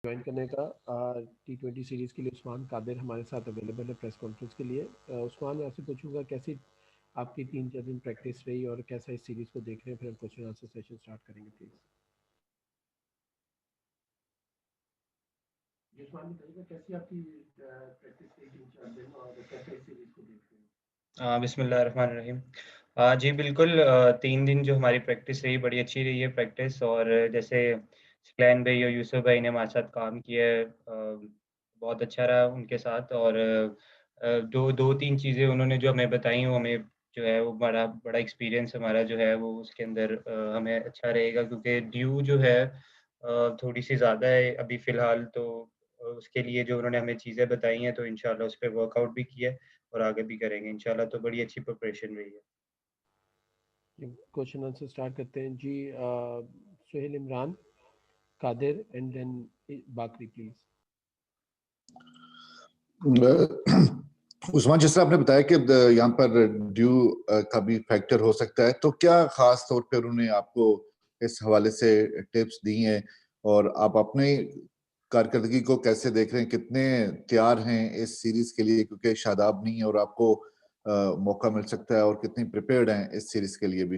Join करने का। T20 series के लिए उस्मान कादिर हमारे साथ अवेलेबल है प्रेस कॉन्फ्रेंस के लिए। उस्मान, मैं आपसे पूछूंगा कैसी आपकी 3-4 दिन प्रैक्टिस रही और कैसा इस सीरीज़ को देख रहे हैं, फिर हम क्वेश्चन आंसर सेशन स्टार्ट करेंगे प्लीज़। उस्मान बताइएगा कैसी आपकी प्रैक्टिस रही 3-4 दिन और कैसा इस सीरीज़ को देख रहे हैं। बिस्मिल्लाहिर्रहमानिर्रहीम। जी बिल्कुल, 3 दिन जो हमारी प्रैक्टिस रही बड़ी अच्छी रही है प्रैक्टिस। और जैसे स्क्लैन भाई और यूसुफ भाई ने हमारे साथ काम किया है, बहुत अच्छा रहा उनके साथ। और दो 2-3 चीज़ें उन्होंने जो हमें बताई वो हमें जो है वो बड़ा बड़ा एक्सपीरियंस हमारा जो है वो उसके अंदर हमें अच्छा रहेगा, क्योंकि ड्यू जो है थोड़ी-सी ज़्यादा है अभी फ़िलहाल। तो उसके लिए जो उन्होंने हमें चीज़ें बताई हैं तो इंशाल्लाह उस पे वर्कआउट भी किया है और आगे भी करेंगे इंशाल्लाह। तो बड़ी अच्छी प्रिपरेशन रही है। क्वेश्चन आंसर स्टार्ट करते हैं जी। सुहेल इमरान, कादिर एंड देन बाकरी प्लीज़। उस्मान, जिस तरह आपने बताया कि यहाँ पर ड्यू का भी फैक्टर हो सकता है, तो क्या खास तौर पे उन्होंने आपको इस हवाले से टिप्स दी हैं और आप अपने कारकर्दगी को कैसे देख रहे हैं, कितने तैयार हैं इस सीरीज के लिए, क्योंकि शादाब नहीं है और आपको मौका मिल सकता है, और कितनी प्रिपेयर्ड हैं इस सीरीज के लिए भी?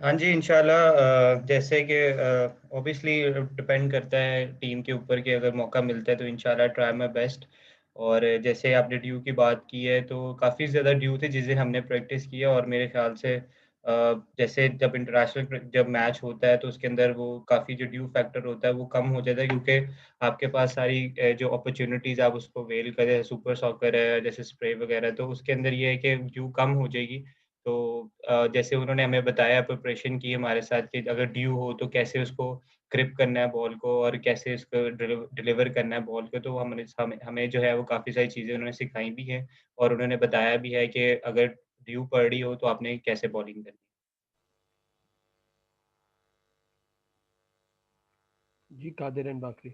हाँ जी, इंशाल्लाह। जैसे कि ऑब्वियसली डिपेंड करता है टीम के ऊपर कि अगर मौका मिलता है तो इंशाल्लाह ट्राई माय बेस्ट। और जैसे आपने ड्यू की बात की है तो काफ़ी ज़्यादा ड्यू थे जिस दिन हमने प्रैक्टिस की है। और मेरे ख़्याल से जैसे जब इंटरनेशनल जब मैच होता है तो उसके अंदर वो काफ़ी जो ड्यू फैक्टर होता है वो कम हो जाता है, क्योंकि आपके पास सारी जो अपॉर्च्युनिटीज़ आप उसको अवेल करें, सुपर सॉकर है जैसे स्प्रे वगैरह, तो उसके अंदर ये है कि ड्यू कम हो जाएगी। तो जैसे उन्होंने हमें बताया, प्रिपरेशन की हमारे साथ कि अगर ड्यू हो तो कैसे उसको ग्रिप करना है बॉल को और कैसे इसको डिलीवर करना है बॉल को। तो हमने हमें हमें जो है वो काफ़ी सारी चीज़ें उन्होंने सिखाई भी हैं और उन्होंने बताया भी है कि अगर ड्यू पड़ रही हो तो आपने कैसे बॉलिंग करनी है। जी कादिर एंड बाकरी।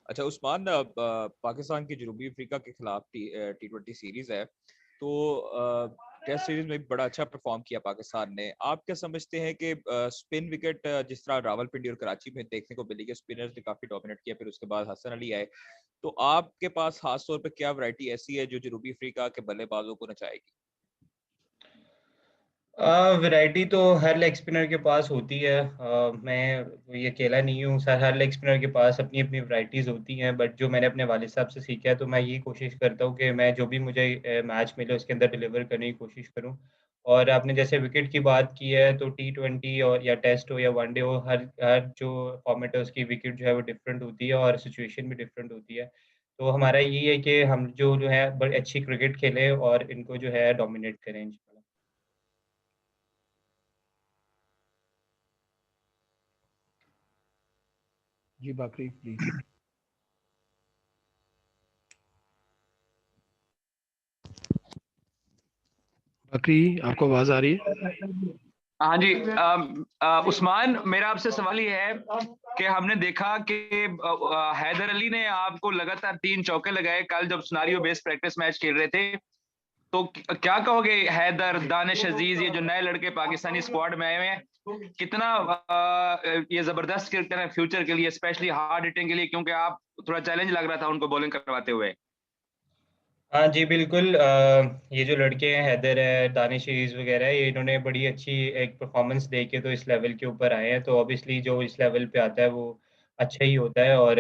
अच्छा उस्मान, पाकिस्तान की जनूबी अफ्रीका के खिलाफ T20 सीरीज है, तो टेस्ट सीरीज में भी बड़ा अच्छा परफॉर्म किया पाकिस्तान ने। आप क्या समझते हैं कि स्पिन विकेट जिस तरह रावलपिंडी और कराची में देखने को मिली कि स्पिनर्स ने काफी डोमिनेट किया, फिर उसके बाद हसन अली आए, तो आपके पास खास तौर पे क्या वैरायटी ऐसी है जो जनूबी अफ्रीका के बल्लेबाजों को नचाएगी? वैरायटी तो हर लेग स्पिनर के पास होती है। मैं ये अकेला नहीं हूँ सर, हर लेग स्पिनर के पास अपनी अपनी वैरायटीज़ होती हैं। बट जो मैंने अपने वालिद साहब से सीखा है तो मैं यही कोशिश करता हूँ कि मैं जो भी मुझे मैच मिले उसके अंदर डिलीवर करने की कोशिश करूँ। और आपने जैसे विकेट की बात की है तो T20 और या टेस्ट हो या वनडे हो, हर हर जो फॉर्मेट है उसकी विकेट जो है वो डिफरेंट होती है और सिचुएशन भी डिफरेंट होती है। तो हमारा यही है कि हम जो है बड़ी अच्छी क्रिकेट खेलें और इनको जो है डोमिनेट करें इंशाल्लाह। जी बाकरी प्लीज़। बाकरी, आपको आवाज़ आ रही है? हाँ जी। उस्मान, मेरा आपसे सवाल ये है कि हमने देखा कि हैदर अली ने आपको लगातार 3 चौके लगाए कल जब सिनेरियो बेस्ड प्रैक्टिस मैच खेल रहे थे। तो क्या कहोगे, हैदर, दानिश अजीज, ये जो नए लड़के पाकिस्तानी स्क्वाड में आए हुए हैं, कितना ये जबरदस्त क्रिकेटर है फ्यूचर के लिए, स्पेशली हार्ड हिटिंग के लिए, क्योंकि आप थोड़ा चैलेंज लग रहा था उनको बॉलिंग करवाते हुए। हाँ जी, बिल्कुल। ये जो लड़के हैं हैदर है, दानिश अज़ीज़ वगैरह है, ये इन्होंने बड़ी अच्छी एक परफॉर्मेंस दे के तो इस लेवल के ऊपर आए हैं। तो ऑब्वियसली जो इस लेवल पे आता है वो अच्छा ही होता है। और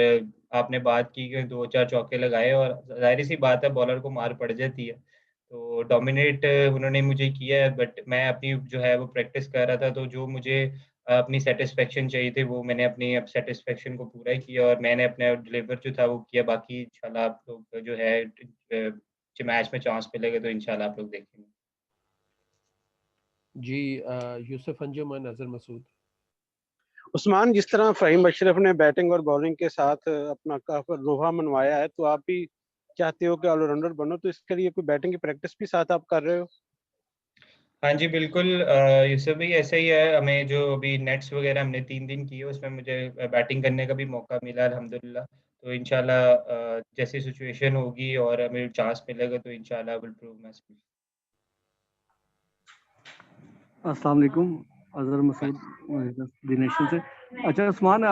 आपने बात की कि 2-4 चौके लगाए और ज़ाहिर-सी बात है बॉलर को मार पड़ जाती है। तो डोमिनेट उन्होंने मुझे किया है, बट मैं अपनी जो है वो प्रैक्टिस कर रहा था, तो जो मुझे अपनी सैटिस्फैक्शन चाहिए थी वो मैंने अपनी अब सैटिस्फैक्शन को पूरा किया और मैंने अपना डिलीवर जो था वो किया। बाकी इंशाल्लाह आप लोग जो है मैच में चांस मिलेगा तो इंशाल्लाह आप लोग देखेंगे। जी यूसुफ अंजुम और नजर मसूद। उस्मान, जिस तरह फ़हीम अशरफ ने बैटिंग और बॉलिंग के साथ अपना काफ़ी लोहा मनवाया है, तो आप भी चाहते हो कि ऑलराउंडर बनो, तो इसके लिए कोई बैटिंग की प्रैक्टिस भी साथ आप कर रहे हो? हाँ जी, बिल्कुल। यूसुफ भी ऐसा ही है, हमें जो अभी नेट्स वगैरह हमने 3 दिन किए उसमें मुझे बैटिंग करने का भी मौका मिला अल्हम्दुलिल्लाह। तो इंशाल्लाह जैसी सिचुएशन होगी और हमें चांस मिलेगा तो इंशाल्लाह विल प्रूव माय स्किल्स। अस्सलाम वालेकुम, अज़हर मसूद दी नेशन से। अच्छा उस्मान,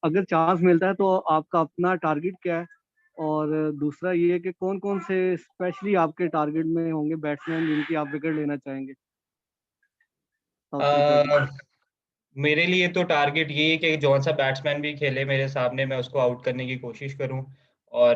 अगर चांस मिलता है तो आपका अपना टारगेट क्या है? और दूसरा ये कि कौन कौन से स्पेशली आपके टारगेट में होंगे बैट्समैन जिनकी आप विकेट लेना चाहेंगे साउथ अफ्रीका की? मेरे लिए तो टारगेट यही है कि जौन सा बैट्समैन भी खेले मेरे सामने मैं उसको आउट करने की कोशिश करूं। और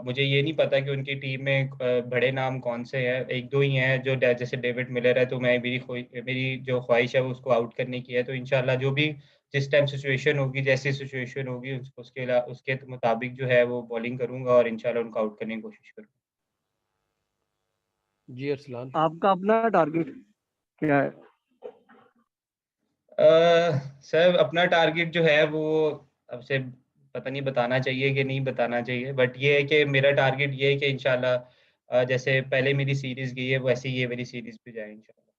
मुझे ये नहीं पता कि उनकी टीम में बड़े नाम कौन से हैं, एक दो ही हैं जो जैसे डेविड मिलर है, तो मैं मेरी जो ख्वाहिश है वो उसको आउट करने की है। तो इंशाल्लाह जो भी जिस टाइम सिचुएशन होगी, जैसी सिचुएशन होगी उसके मुताबिक जो है वो बॉलिंग करूंगा और इंशाल्लाह उनको आउट करने की कोशिश करूंगा। जी अरसलान। आपका अपना टारगेट क्या है? सर अपना टारगेट जो है वो अब से पता नहीं बताना चाहिए कि नहीं बताना चाहिए, बट ये है कि मेरा टारगेट ये है कि इंशाल्लाह जैसे पहले मेरी सीरीज गई है वैसे ही ये मेरी सीरीज भी जाए इंशाल्लाह।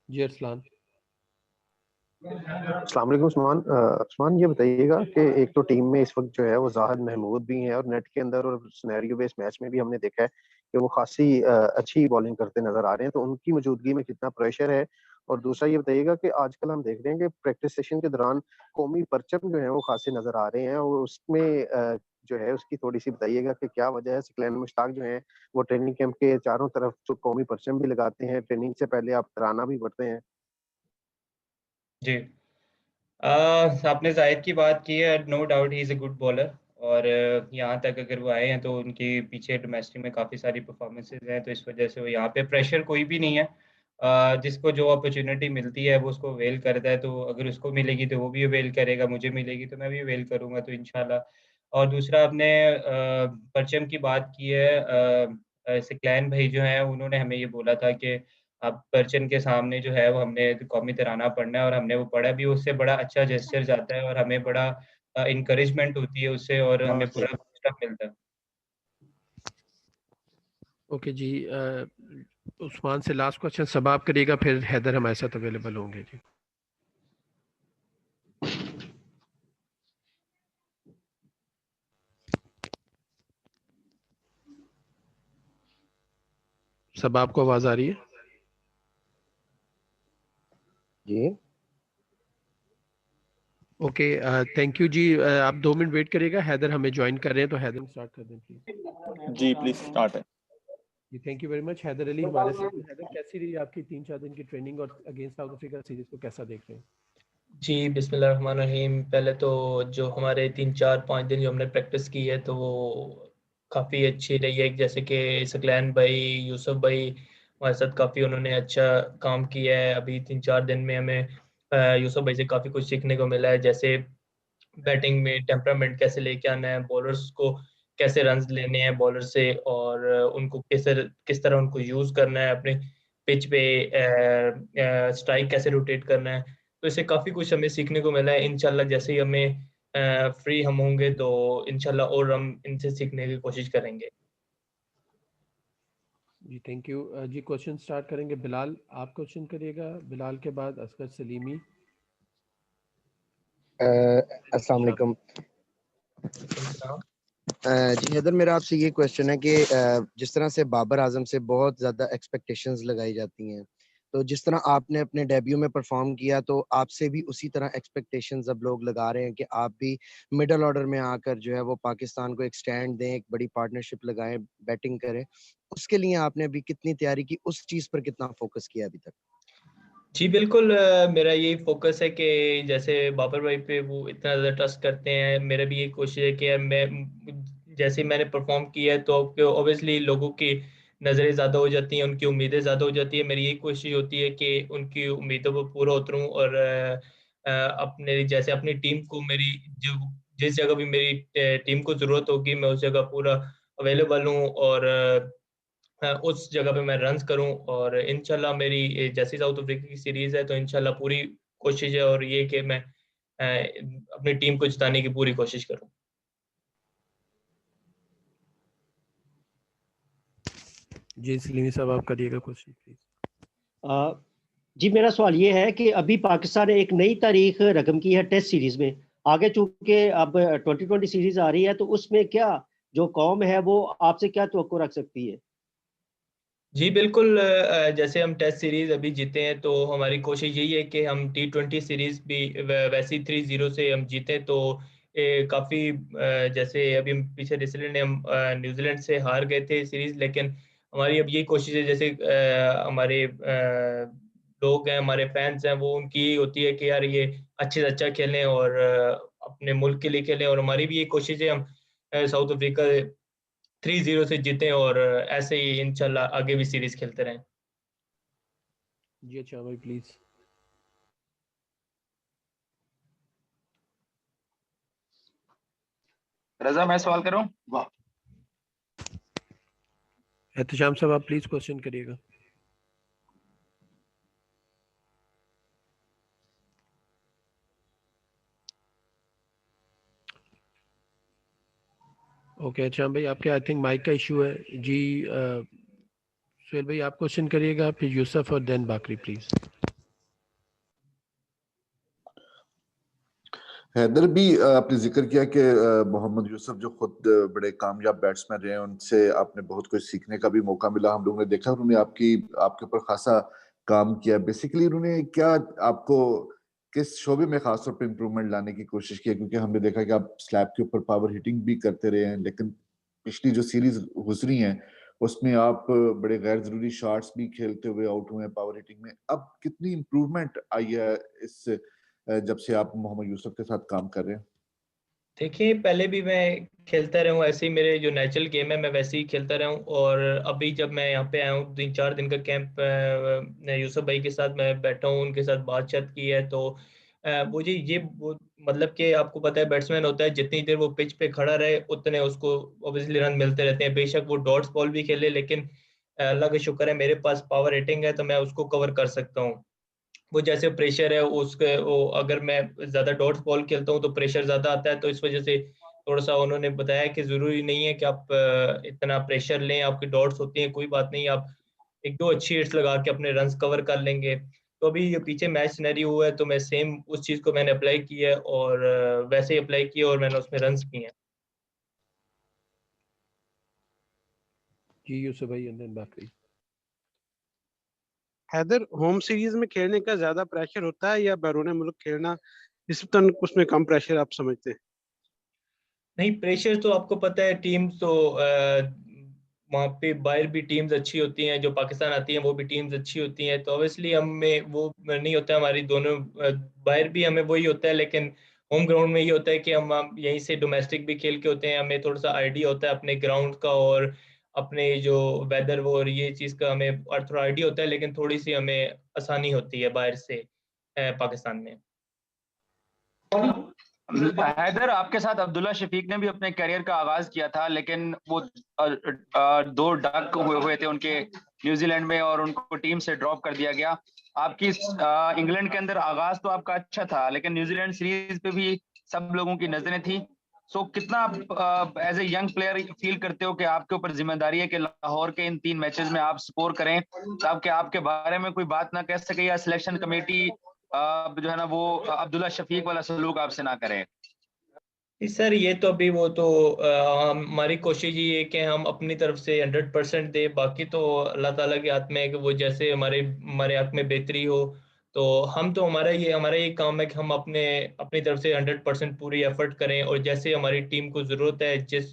जी अरसलान। अस्सलाम वालेकुम उस्मान। उस्मान ये बताइएगा कि एक तो टीम में इस वक्त जो है वो जाहिद महमूद भी हैं और नेट के अंदर और सिनेरियो बेस्ड मैच में भी हमने देखा है कि वो खासी अच्छी बॉलिंग करते नजर आ रहे हैं, तो उनकी मौजूदगी में कितना प्रेशर है? और दूसरा ये बताइएगा कि आजकल हम देख रहे हैं कि प्रैक्टिस सेशन के दौरान कौमी परचम जो है वो खासे नजर आ रहे हैं, और उसमें जो है उसकी थोड़ी सी बताइएगा कि क्या वजह है? सिकलैन मुश्ताक जो है वो ट्रेनिंग कैंप के चारों तरफ जो कौमी परचम भी लगाते हैं, ट्रेनिंग से पहले आप तराना भी पढ़ते हैं। जी आपने जाहिद की बात की है, no doubt he is a good bowler. और यहाँ तक अगर वो आए हैं तो उनके पीछे डोमेस्टिक में काफ़ी सारी परफॉर्मेंसेज हैं, तो इस वजह से वो यहाँ पे प्रेशर कोई भी नहीं है। जिसको जो अपॉर्चुनिटी मिलती है वो उसको अवेल करता है, तो अगर उसको मिलेगी तो वो भी अवेल करेगा, मुझे मिलेगी तो मैं भी अवेल करूँगा, तो इंशाल्लाह। और दूसरा आपने परचम की बात की है, सिकलैन भाई जो हैं उन्होंने हमें ये बोला था कि अब परचम के सामने जो है वो हमने कौमी तराना पढ़ना है, और हमने वो पढ़ा भी, उससे बड़ा अच्छा जेस्चर जाता है और हमें बड़ा इनकरेजमेंट होती है उससे, और हमें पूरा बूस्टअप मिलता है। ओके जी, उस्मान से लास्ट क्वेश्चन सबाब करिएगा, फिर हैदर हमारे साथ अवेलेबल होंगे जी। सबाब को आवाज आ रही है? जी ओके, थैंक यू जी। आप 2 मिनट वेट करिएगा, हैदर हमें ज्वाइन कर रहे हैं, तो हैदर स्टार्ट कर दें प्लीज। जी प्लीज स्टार्ट है। जी thank you very much. Haider Ali हमारे साथ हैं। हैदर, कैसी रही आपकी 3-4 दिन की ट्रेनिंग और अगेंस्ट साउथ अफ्रीका सीरीज को कैसा देख रहे हैं? जी बिस्मिल्लाहिर्रहमानिर्रहीम। पहले तो जो हमारे 3-4-5 दिन जो हमने प्रैक्टिस की है तो वो काफ़ी अच्छी रही है। जैसे कि सकलैन भाई, यूसुफ भाई हमारे साथ काफ़ी उन्होंने अच्छा काम किया है। अभी 3-4 दिन में हमें यूसुफ भाई से काफ़ी कुछ सीखने को मिला है, जैसे बैटिंग में टेम्परामेंट कैसे लेके आना है, बॉलर्स को कैसे रन्स लेने हैं बॉलर से, और उनको किस तरह उनको यूज़ करना है अपने पिच पे, स्ट्राइक कैसे रोटेट करना है। तो इससे काफ़ी कुछ हमें सीखने को मिला है। इंशाल्लाह जैसे ही हमें फ्री हम होंगे तो इंशाल्लाह और हम इनसे सीखने की कोशिश करेंगे। जी थैंक यू जी। क्वेश्चन स्टार्ट करेंगे, बिलाल आप क्वेश्चन करिएगा, बिलाल के बाद असगर सलीमी। अस्सलाम वालेकुम। जी हैदर, मेरा आपसे ये क्वेश्चन है कि जिस तरह से बाबर आजम से बहुत ज़्यादा एक्सपेक्टेशंस लगाई जाती हैं, तो जिस तरह आपने अपने डेब्यू में परफॉर्म किया तो आपसे भी उसी तरह एक्सपेक्टेशंस अब लोग लगा रहे हैं कि आप भी मिडल ऑर्डर में आकर जो है वो पाकिस्तान को एक स्टैंड दें, एक बड़ी पार्टनरशिप लगाएं, बैटिंग करें। उसके लिए आपने अभी कितनी तैयारी की, उस चीज़ पर कितना फोकस किया अभी तक? जी बिल्कुल, मेरा यही फोकस है कि जैसे बाबर भाई पे वो इतना ज़्यादा ट्रस्ट करते हैं, मेरा भी यही कोशिश है कि मैं जैसे मैंने परफॉर्म किया है तो ऑब्वियसली लोगों की नज़रें ज़्यादा हो जाती हैं, उनकी उम्मीदें ज़्यादा हो जाती है। मेरी यही कोशिश होती है कि उनकी उम्मीदों पर पूरा उतरूँ, और अपने जैसे अपनी टीम को मेरी जो जिस जगह भी मेरी टीम को ज़रूरत होगी मैं उस जगह पूरा अवेलेबल हूँ, और उस जगह पे मैं रन्स करूं। और इंशाल्लाह मेरी जैसी साउथ अफ्रीका की सीरीज है तो इंशाल्लाह पूरी कोशिश है और ये कि मैं अपनी टीम को जिताने की पूरी कोशिश करूं। जी सलीमी साहब आप करिएगा क्वेश्चन प्लीज। जी मेरा सवाल ये है कि अभी पाकिस्तान ने एक नई तारीख रकम की है टेस्ट सीरीज में। आगे चूंकि अब 2020 सीरीज आ रही है तो उसमें क्या जो कौम है वो आपसे क्या तवक्को रख सकती है? जी बिल्कुल, जैसे हम टेस्ट सीरीज अभी जीते हैं तो हमारी कोशिश यही है कि हम T20 सीरीज भी वैसी 3-0 से हम जीते। तो काफ़ी जैसे अभी हम पीछे रिसेंटली हम न्यूजीलैंड से हार गए थे सीरीज, लेकिन हमारी अब यही कोशिश है, जैसे हमारे लोग हैं, हमारे फैंस हैं, वो उनकी यही होती है कि यार ये अच्छे से अच्छा खेलें और अपने मुल्क के लिए खेलें। और हमारी भी ये कोशिश है हम साउथ अफ्रीका 3-0 से जीतें और ऐसे ही इंशाल्लाह आगे भी सीरीज खेलते रहें। जी अच्छा भाई प्लीज। रजा मैं सवाल कर रहा हूँ। एहतशाम साहब आप प्लीज क्वेश्चन करिएगा। ओके एहतशाम भाई आपके आई थिंक माइक का इशू है जी। सुहेल भाई आप क्वेश्चन करिएगा, फिर यूसुफ और देन बाकरी प्लीज। हैदर भी आपने जिक्र किया कि मोहम्मद यूसुफ जो खुद बड़े कामयाब बैट्समैन रहे हैं, उनसे आपने बहुत कुछ सीखने का भी मौका मिला। हम लोगों ने देखा उन्होंने आपके ऊपर खासा काम किया। बेसिकली उन्होंने क्या आपको किस शोबे में खासतौर पर इम्प्रूवमेंट लाने की कोशिश की? क्योंकि हमने देखा कि आप स्लैब के ऊपर पावर हिटिंग भी करते रहे हैं, लेकिन पिछली जो सीरीज गुजरी है उसमें आप बड़े गैर जरूरी शॉट्स भी खेलते हुए आउट हुए हैं पावर हिटिंग में। अब कितनी इम्प्रूवमेंट आई है इस जब से आप मोहम्मद यूसुफ के साथ काम कर रहे हैं? देखिए पहले भी मैं खेलता रहा हूँ, ऐसे ही मेरे जो नेचुरल गेम है मैं वैसे ही खेलता रहा हूँ। और अभी जब मैं यहाँ पे आया हूँ 3-4 दिन का कैंप यूसुफ भाई के साथ मैं बैठा हूँ, उनके साथ बातचीत की है, तो मुझे ये मतलब कि आपको पता है बैट्समैन होता है जितनी देर वो पिच पे खड़ा रहे उतने उसको ऑब्वियसली रन मिलते रहते हैं, बेशक वो डॉट्स बॉल भी खेले, लेकिन अल्लाह का शुक्र है मेरे पास पावर हिटिंग है तो मैं उसको कवर कर सकता हूँ। वो जैसे प्रेशर है उसके वो अगर मैं ज़्यादा डॉट्स बॉल खेलता हूँ तो प्रेशर ज़्यादा आता है, तो इस वजह से थोड़ा सा उन्होंने बताया कि ज़रूरी नहीं है कि आप इतना प्रेशर लें, आपकी डॉट्स होती हैं कोई बात नहीं, आप 1-2 अच्छी हिट्स लगा के अपने रन्स कवर कर लेंगे। तो अभी ये पीछे मैच सिनेरियो हुआ है तो मैं सेम उस चीज़ को मैंने अप्लाई की है और वैसे ही अप्लाई किया और मैंने उसमें रन्स किए हैं। जी यूसुफ भाई एंड देन बाकरी। हैदर, होम सीरीज में खेलने का ज्यादा प्रेशर होता है या बैरून मुल्क खेलना उसमें कम प्रेशर आप समझते हैं? नहीं, प्रेशर तो आपको पता है, टीम तो वहाँ पे बाहर भी टीम्स अच्छी होती हैं, जो पाकिस्तान आती हैं वो भी टीम्स अच्छी होती हैं, तो ऑब्वियसली हमें वो नहीं होता, हमारी दोनों बाहर भी हमें वही होता है, लेकिन होम ग्राउंड में ये होता है कि हम यहीं से डोमेस्टिक भी खेल के होते हैं, हमें थोड़ा सा आइडिया होता है अपने ग्राउंड का और अपने जो वेदर वो और ये चीज़ का हमें और थोड़ा आइडिया होता है, लेकिन थोड़ी सी हमें आसानी होती है बाहर से पाकिस्तान में। हैदर आपके साथ अब्दुल्ला शफीक ने भी अपने करियर का आगाज किया था, लेकिन वो 2 डक हुए थे उनके न्यूजीलैंड में और उनको टीम से ड्रॉप कर दिया गया। आपकी इंग्लैंड के अंदर आगाज तो आपका अच्छा था, लेकिन न्यूजीलैंड सीरीज पे भी सब लोगों की नजरें थी। सो कितना आप as a young player feel करते हो कि आपके ऊपर जिम्मेदारी है कि लाहौर के इन 3 मैचेस में आप स्कोर करें, ताकि आपके बारे में कोई बात ना कह सके या सिलेक्शन कमेटी जो है ना वो अब्दुल्ला शफीक वाला सलूक आपसे ना करें? सर ये तो अभी वो तो हमारी कोशिश ये है कि हम अपनी तरफ से 100% दे, बाकी तो अल्लाह ताला के हाथ में है कि वो जैसे हमारे हमारे हक में बेहतरी हो, तो हम तो हमारा ये काम है कि हम अपनी तरफ से 100% पूरी एफर्ट करें और जैसे हमारी टीम को ज़रूरत है, जिस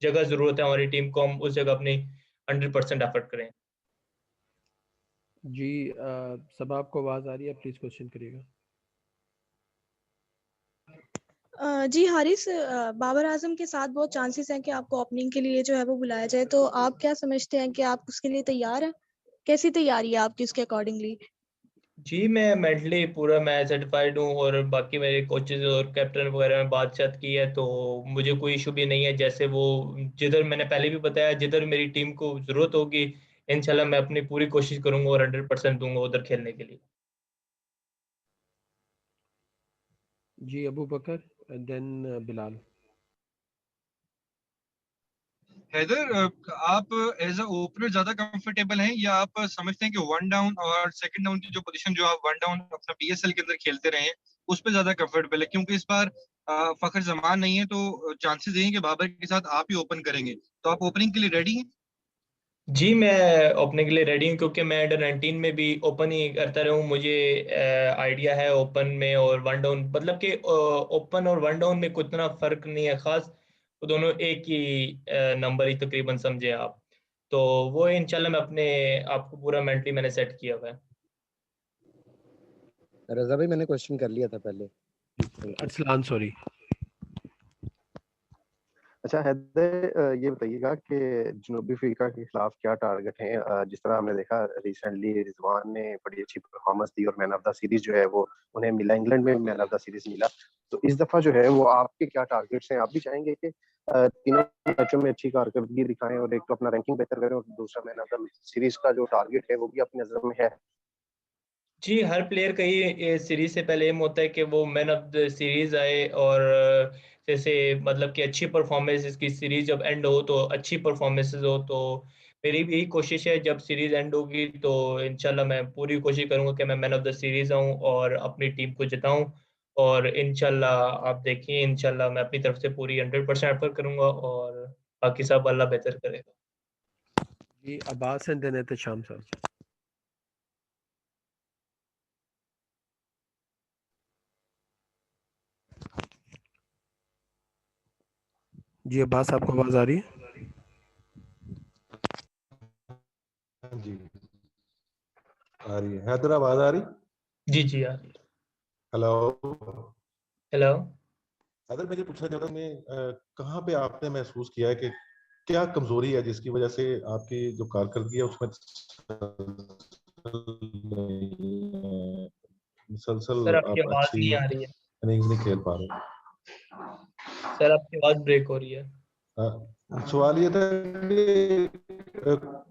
जगह ज़रूरत है हमारी टीम को, हम उस जगह अपनी 100% एफर्ट करें। जी सब आपको आवाज़ आ रही है, प्लीज़ क्वेश्चन करिएगा। जी हारिस, बाबर आजम के साथ बहुत चांसेस हैं कि आपको ओपनिंग के लिए जो है वो बुलाया जाए, तो आप क्या समझते हैं कि आप उसके लिए तैयार हैं? कैसी तैयारी है आपकी उसके अकॉर्डिंगली? जी मैं मेंटली पूरा मैं सर्टिफाइड हूँ और बाकी मेरे कोचेज और कैप्टन वगैरह में बातचीत की है, तो मुझे कोई इशू भी नहीं है। जैसे वो जिधर मैंने पहले भी बताया, जिधर मेरी टीम को ज़रूरत होगी इंशाल्लाह मैं अपनी पूरी कोशिश करूंगा और 100% दूंगा उधर खेलने के लिए। जी अबू बकर एंड देन बिलाल। हैदर, आप एज अ ओपनर ज्यादा कंफर्टेबल हैं या आप समझते हैं कि वन डाउन और सेकंड डाउन की जो पोजीशन जो आप वन डाउन अपना PSL के अंदर खेलते रहे हैं उस पर ज्यादा कंफर्टेबल है? क्योंकि इस बार फखर जमान नहीं है तो चांसेस ये हैं कि बाबर के साथ आप ही ओपन करेंगे, तो आप ओपनिंग के लिए रेडी हैं? जी मैं ओपनिंग के लिए रेडी हूँ, क्योंकि मैं अंडर 19 में भी ओपन ही करता रहा हूँ। मुझे आइडिया है ओपन में और वन डाउन, मतलब कि ओपन और वन डाउन में कुछ इतना फर्क नहीं है खास, वो दोनों एक ही नंबर ही तकरीबन समझे आप। तो वो इंशाल्लाह मैं अपने आप को पूरा मेंटली मैंने सेट किया हुआ है। रजा भाई मैंने क्वेश्चन कर लिया था पहले। अरसलान सॉरी। अच्छा हैदर, ये बताइएगा कि जनूबी अफ्रीका के खिलाफ क्या टारगेट है? जिस तरह हमने देखा रिसेंटली रिजवान ने बड़ी अच्छी परफॉर्मेंस दी और मैन ऑफ द सीरीज जो है वो उन्हें मिला, इंग्लैंड में मैन ऑफ द सीरीज मिला। तो इस दफा जो है वो आपके क्या टारगेट्स हैं? आप भी चाहेंगे कि तीनों मैचों में अच्छी कारकर्दगी दिखाएं और एक तो अपना रैंकिंग बेहतर करें और दूसरा मैन ऑफ द सीरीज का जो टारगेट है वो भी अपनी नजर में है? जी हर प्लेयर का ये सीरीज से पहले एम होता है कि वो मैन ऑफ द सीरीज आए, और जैसे मतलब कि अच्छी परफॉर्मेंस, इसकी सीरीज जब एंड हो तो अच्छी परफॉर्मेंसेस हो। तो मेरी भी यही कोशिश है, जब सीरीज एंड होगी तो इंशाल्लाह मैं पूरी कोशिश करूंगा कि मैं मैन ऑफ द सीरीज आऊं और अपनी टीम को जिताऊं। और इंशाल्लाह आप देखिए, इंशाल्लाह मैं अपनी तरफ से पूरी 100% एफर्ट करूंगा, और बाकी सब अल्लाह बेहतर करेगा। जी अब्बास एंड देन एहतशाम साहब। जी अब्बास आपको आवाज आ रही है? जी आ रही है। हैदर आवाज आ रही? जी जी आ रही है। Hello hello. हैदर, मैं ये पूछना चाहता हूँ कहाँ पे आपने महसूस किया है कि क्या कमजोरी है जिसकी वजह से आपकी जो कारकर्दगी है उसमें मुसलसल सर आपकी आप आवाज अच्छी नहीं आ रही है। इनिंग्स नहीं खेल पा रहे? सर आपकी आवाज ब्रेक हो रही है। सवाल ये था कि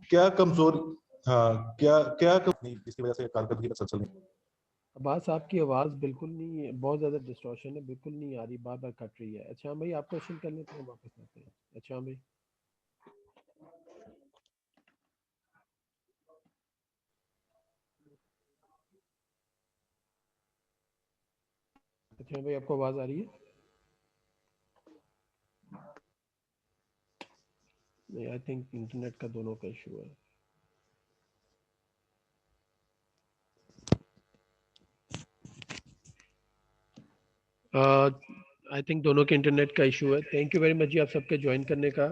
क्या कमजोरी, हाँ क्या क्या इसकी वजह से कारकर्दगी मुसलसल नहीं? अब्बास आपकी आवाज़ बिल्कुल नहीं है, बहुत ज़्यादा डिस्टॉर्शन है, बिल्कुल नहीं आ रही, बार बार कट रही है। अच्छा भाई आप क्वेश्चन कर लेते हैं, वापस आते हैं। अच्छा भाई। अच्छा भाई आपको आवाज़ आ रही है? नहीं, आई थिंक इंटरनेट का दोनों का इशू है। आई थिंक दोनों के इंटरनेट का इशू है। थैंक यू वेरी मच जी आप सबके ज्वाइन करने का।